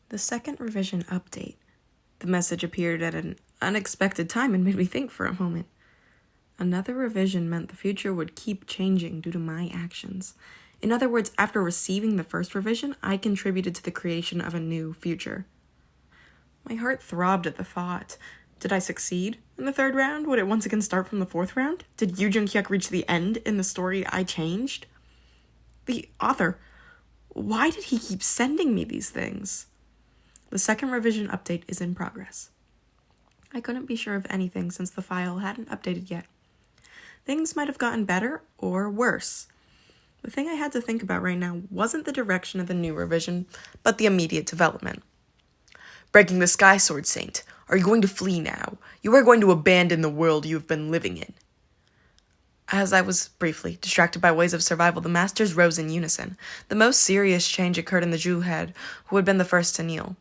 The second revision update. The message appeared at an unexpected time and made me think for a moment. Another revision meant the future would keep changing due to my actions. In other words, after receiving the first revision, I contributed to the creation of a new future. My heart throbbed at the thought. Did I succeed in the third round? Would it once again start from the fourth round? Did Yoo Jung-hyuk reach the end in the story I changed? The author, why did he keep sending me these things? The second revision update is in progress. I couldn't be sure of anything since the file hadn't updated yet. Things might have gotten better or worse. The thing I had to think about right now wasn't the direction of the new revision, but the immediate development. Breaking the Sky Sword Saint, are you going to flee now? You are going to abandon the world you have been living in. As I was briefly distracted by ways of survival, the masters rose in unison. The most serious change occurred in the Jew head, who had been the first to kneel.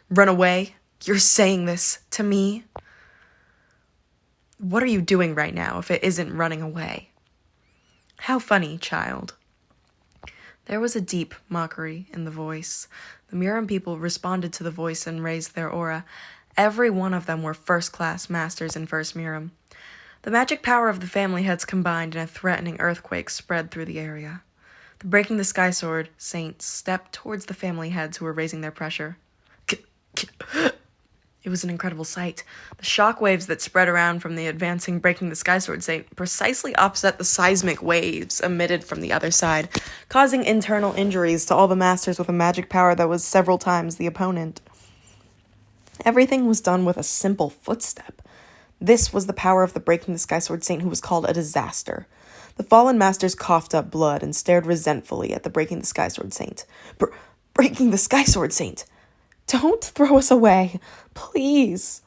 Run away? You're saying this to me? What are you doing right now if it isn't running away? How funny, child. There was a deep mockery in the voice. The Miram people responded to the voice and raised their aura. Every one of them were first-class masters in First Miram. The magic power of the family heads combined and a threatening earthquake spread through the area. The Breaking the Sky Sword Saints stepped towards the family heads who were raising their pressure. It was an incredible sight. The shock waves that spread around from the advancing Breaking the Sky Sword Saint precisely offset the seismic waves emitted from the other side, causing internal injuries to all the masters with a magic power that was several times the opponent. Everything was done with a simple footstep. This was the power of the Breaking the Sky Sword Saint, who was called a disaster. The fallen masters coughed up blood and stared resentfully at the Breaking the Sky Sword Saint. Breaking the Sky Sword Saint! Don't throw us away, please.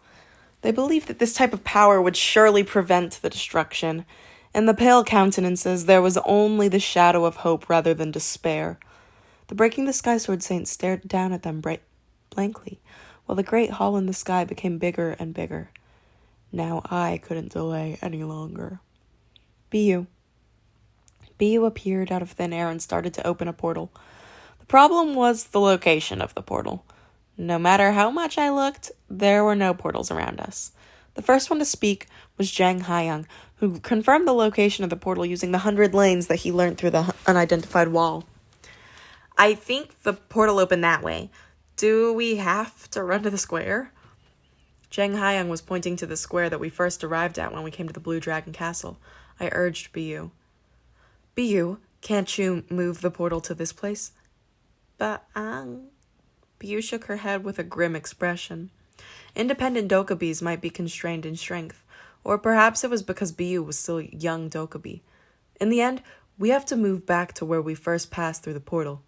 They believed that this type of power would surely prevent the destruction. In the pale countenances, there was only the shadow of hope rather than despair. The Breaking the Sky Sword Saint stared down at them blankly, while the great hall in the sky became bigger and bigger. Now I couldn't delay any longer. Biyu appeared out of thin air and started to open a portal. The problem was the location of the portal. No matter how much I looked, there were no portals around us. The first one to speak was Jang Hayoung, who confirmed the location of the portal using the 100 lanes that he learned through the unidentified wall. I think the portal opened that way. Do we have to run to the square? Jang Hayoung was pointing to the square that we first arrived at when we came to the Blue Dragon Castle. I urged Biyu. Biyu, can't you move the portal to this place? Biyu shook her head with a grim expression. Independent Dokabis might be constrained in strength, or perhaps it was because Biyu was still young Dokabi. In the end, we have to move back to where we first passed through the portal.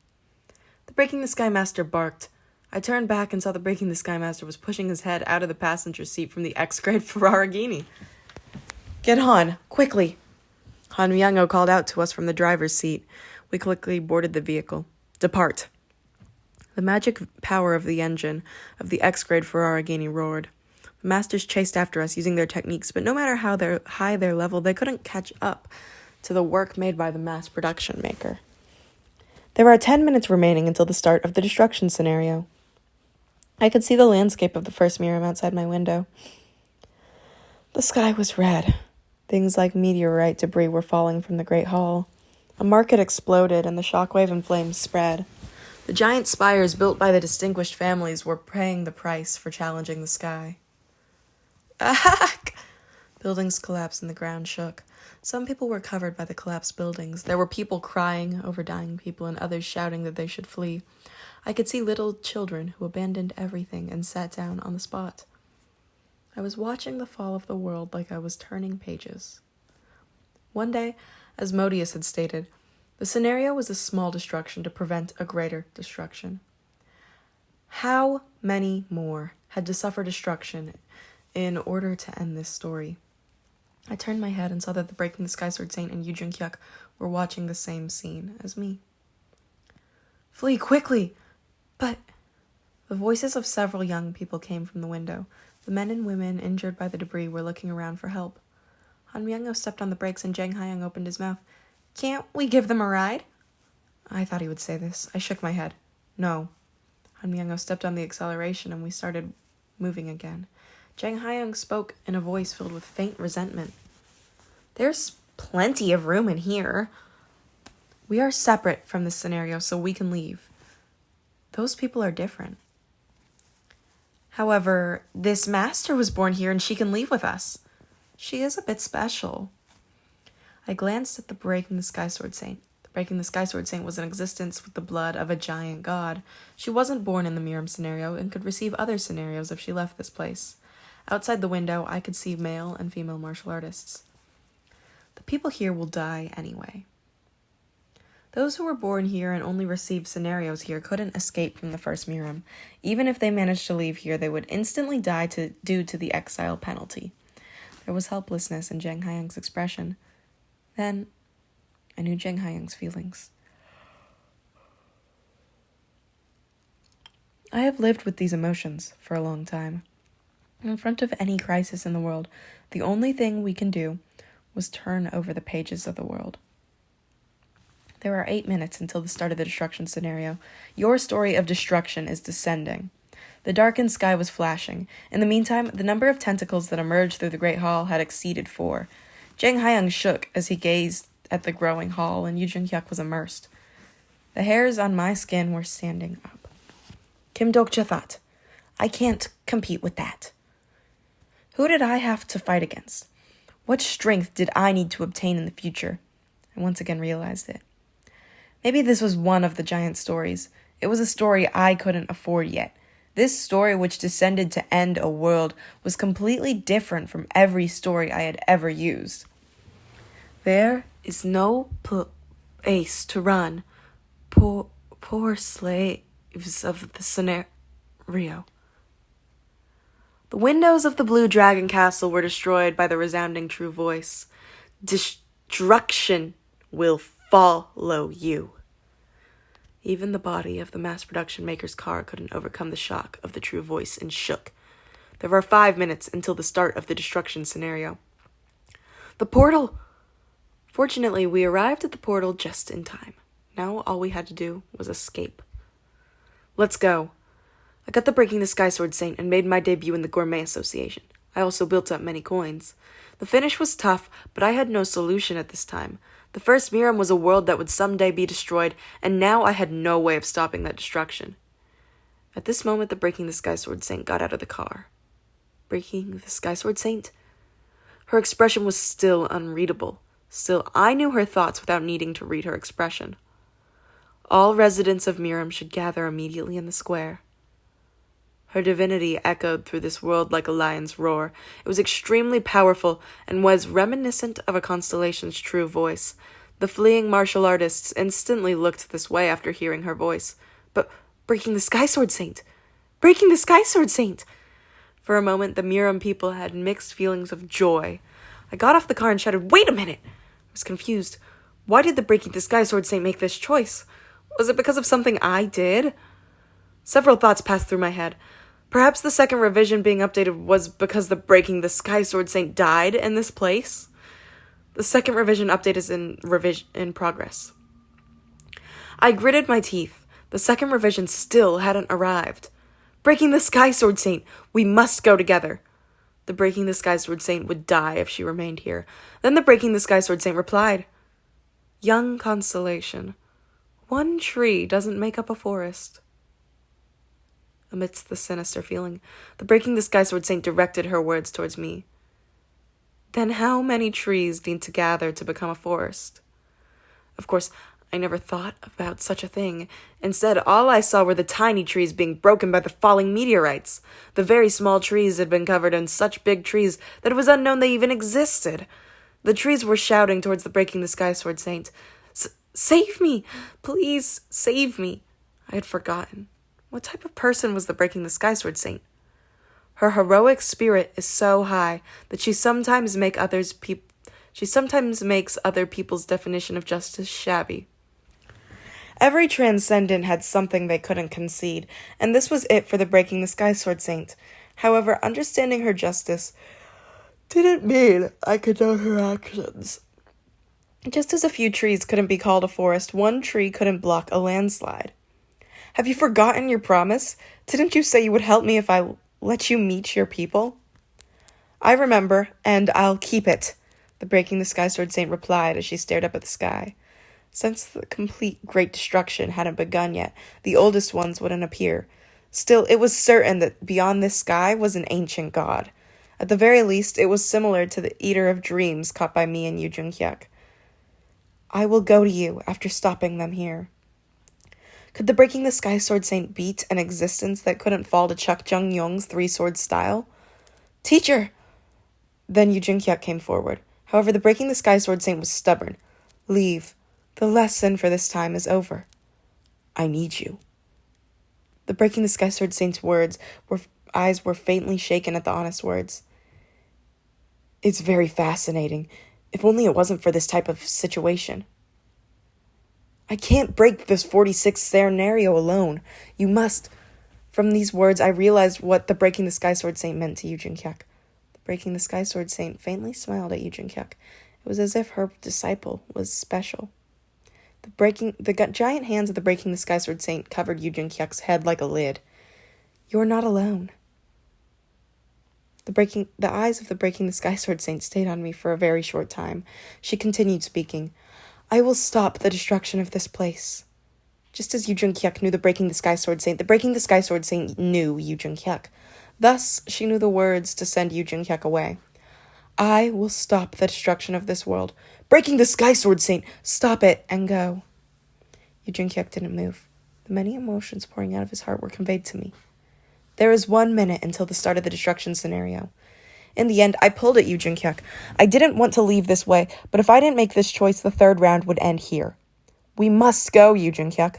The Breaking the Sky Master barked. I turned back and saw the Breaking the Sky Master was pushing his head out of the passenger seat from the X-grade Ferraragini. Get on, quickly! Han Myung-oh called out to us from the driver's seat. We quickly boarded the vehicle. Depart. The magic power of the engine of the X-grade Ferraragini roared. The masters chased after us using their techniques, but no matter how high their level, they couldn't catch up to the work made by the mass production maker. There are 10 minutes remaining until the start of the destruction scenario. I could see the landscape of the first Miram outside my window. The sky was red. Things like meteorite debris were falling from the Great Hall. A market exploded and the shockwave and flames spread. The giant spires built by the distinguished families were paying the price for challenging the sky. Ahak! Buildings collapsed and the ground shook. Some people were covered by the collapsed buildings. There were people crying over dying people and others shouting that they should flee. I could see little children who abandoned everything and sat down on the spot. I was watching the fall of the world like I was turning pages. One day, as Modius had stated, the scenario was a small destruction to prevent a greater destruction. How many more had to suffer destruction in order to end this story? I turned my head and saw that the Breaking the Sky Sword Saint and Yoo Jung-hyuk were watching the same scene as me. Flee quickly! But the voices of several young people came from the window. The men and women injured by the debris were looking around for help. Han Myung-oh stepped on the brakes and Jang Hayoung opened his mouth. Can't we give them a ride? I thought he would say this. I shook my head. No. Han Myung-o stepped on the acceleration and we started moving again. Jang Hyung spoke in a voice filled with faint resentment. There's plenty of room in here. We are separate from this scenario, so we can leave. Those people are different. However, this master was born here and she can leave with us. She is a bit special. I glanced at the Breaking the Sky Sword Saint. The Breaking the Sky Sword Saint was in existence with the blood of a giant god. She wasn't born in the Miram scenario and could receive other scenarios if she left this place. Outside the window, I could see male and female martial artists. The people here will die anyway. Those who were born here and only received scenarios here couldn't escape from the first Miram. Even if they managed to leave here, they would instantly die due to the exile penalty. There was helplessness in Jang Hyung's expression. Then, I knew Jang Hyung's feelings. I have lived with these emotions for a long time. In front of any crisis in the world, the only thing we can do was turn over the pages of the world. There are 8 minutes until the start of the destruction scenario. Your story of destruction is descending. The darkened sky was flashing. In the meantime, the number of tentacles that emerged through the great hall had exceeded 4. Jang Hyung shook as he gazed at the growing hall, and Yoo Jung-hyuk was immersed. The hairs on my skin were standing up. Kim Dok-cha thought, I can't compete with that. Who did I have to fight against? What strength did I need to obtain in the future? I once again realized it. Maybe this was one of the giant stories. It was a story I couldn't afford yet. This story, which descended to end a world, was completely different from every story I had ever used. There is no place to run. Poor slaves of the scenario. The windows of the Blue Dragon Castle were destroyed by the resounding true voice. Destruction will follow you. Even the body of the mass production maker's car couldn't overcome the shock of the true voice and shook. There were 5 minutes until the start of the destruction scenario. The portal! Fortunately, we arrived at the portal just in time. Now all we had to do was escape. Let's go. I got the Breaking the Sky Sword Saint and made my debut in the Gourmet Association. I also built up many coins. The finish was tough, but I had no solution at this time. The first Miram was a world that would someday be destroyed, and now I had no way of stopping that destruction. At this moment, the Breaking the Sky Sword Saint got out of the car. Breaking the Sky Sword Saint? Her expression was still unreadable. Still, I knew her thoughts without needing to read her expression. All residents of Miram should gather immediately in the square. Her divinity echoed through this world like a lion's roar. It was extremely powerful and was reminiscent of a constellation's true voice. The fleeing martial artists instantly looked this way after hearing her voice. But Breaking the Sky Sword Saint! Breaking the Sky Sword Saint! For a moment, the Miram people had mixed feelings of joy. I got off the car and shouted, Wait a minute! I was confused. Why did the Breaking the Sky Sword Saint make this choice? Was it because of something I did? Several thoughts passed through my head. Perhaps the second revision being updated was because the Breaking the Sky Sword Saint died in this place? The second revision update is in progress. I gritted my teeth. The second revision still hadn't arrived. Breaking the Sky Sword Saint, we must go together. The Breaking the Sky Sword Saint would die if she remained here. Then the Breaking the Sky Sword Saint replied, Young constellation, one tree doesn't make up a forest. Amidst the sinister feeling, the Breaking the Sky Sword Saint directed her words towards me. Then how many trees need to gather to become a forest? Of course, I never thought about such a thing. Instead, all I saw were the tiny trees being broken by the falling meteorites. The very small trees had been covered in such big trees that it was unknown they even existed. The trees were shouting towards the Breaking the Sky Sword Saint. Save me! Please, save me! I had forgotten. What type of person was the Breaking the Sky Sword Saint? Her heroic spirit is so high that she sometimes makes other people's definition of justice shabby. Every transcendent had something they couldn't concede, and this was it for the Breaking the Sky Sword Saint. However, understanding her justice didn't mean I could know her actions. Just as a few trees couldn't be called a forest, one tree couldn't block a landslide. Have you forgotten your promise? Didn't you say you would help me if I let you meet your people? I remember, and I'll keep it, the Breaking the Sky Sword Saint replied as she stared up at the sky. Since the complete great destruction hadn't begun yet, the oldest ones wouldn't appear. Still, it was certain that beyond this sky was an ancient god. At the very least, it was similar to the Eater of Dreams caught by me and Yu Jung-hyuk. I will go to you after stopping them here. Could the Breaking the Sky Sword Saint beat an existence that couldn't fall to Chuck Jung-young's three-sword style? Teacher! Then Yu Jung-hyuk came forward. However, the Breaking the Sky Sword Saint was stubborn. Leave. The lesson for this time is over. I need you. The Breaking the Sky Sword Saint's eyes were faintly shaken at the honest words. It's very fascinating. If only it wasn't for this type of situation. I can't break this 46th scenario alone. You must. From these words, I realized what the Breaking the Sky Sword Saint meant to Yu Jung-hyuk. The Breaking the Sky Sword Saint faintly smiled at Yu Jung-hyuk. It was as if her disciple was special. The giant hands of the Breaking the Sky Sword Saint covered Yu Jung-hyuk's head like a lid. You're not alone. The eyes of the Breaking the Sky Sword Saint stayed on me for a very short time. She continued speaking. I will stop the destruction of this place. Just as Yu Jung-hyuk knew the Breaking the Sky Sword Saint, the Breaking the Sky Sword Saint knew Yu Jung-hyuk. Thus, she knew the words to send Yu Jung-hyuk away. I will stop the destruction of this world. Breaking the Sky Sword Saint, stop it and go. Yu Jung-hyuk didn't move. The many emotions pouring out of his heart were conveyed to me. There is 1 minute until the start of the destruction scenario. In the end, I pulled at Yu Jung-hyuk. I didn't want to leave this way, but if I didn't make this choice, the third round would end here. We must go, Yu Jung-hyuk.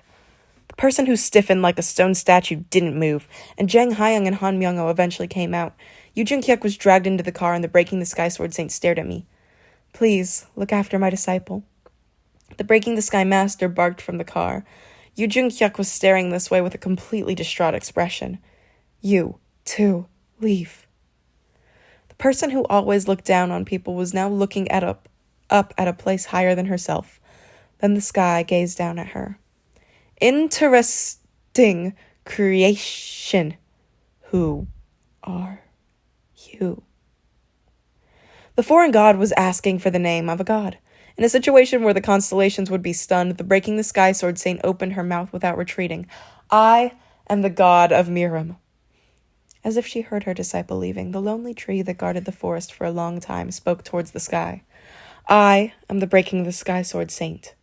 The person who stiffened like a stone statue didn't move, and Jang Hayoung and Han Myung-oh eventually came out. Yu Jung-hyuk was dragged into the car, and the Breaking the Sky Sword Saint stared at me. Please, look after my disciple. The Breaking the Sky Master barked from the car. Yu Jung-hyuk was staring this way with a completely distraught expression. You, too, leave. The person who always looked down on people was now looking up at a place higher than herself. Then the sky gazed down at her. Interesting creation. Who are you? The foreign god was asking for the name of a god. In a situation where the constellations would be stunned, the Breaking the Sky Sword Saint opened her mouth without retreating. I am the god of Miram. As if she heard her disciple leaving, the lonely tree that guarded the forest for a long time spoke towards the sky. I am the Breaking the Sky Sword Saint.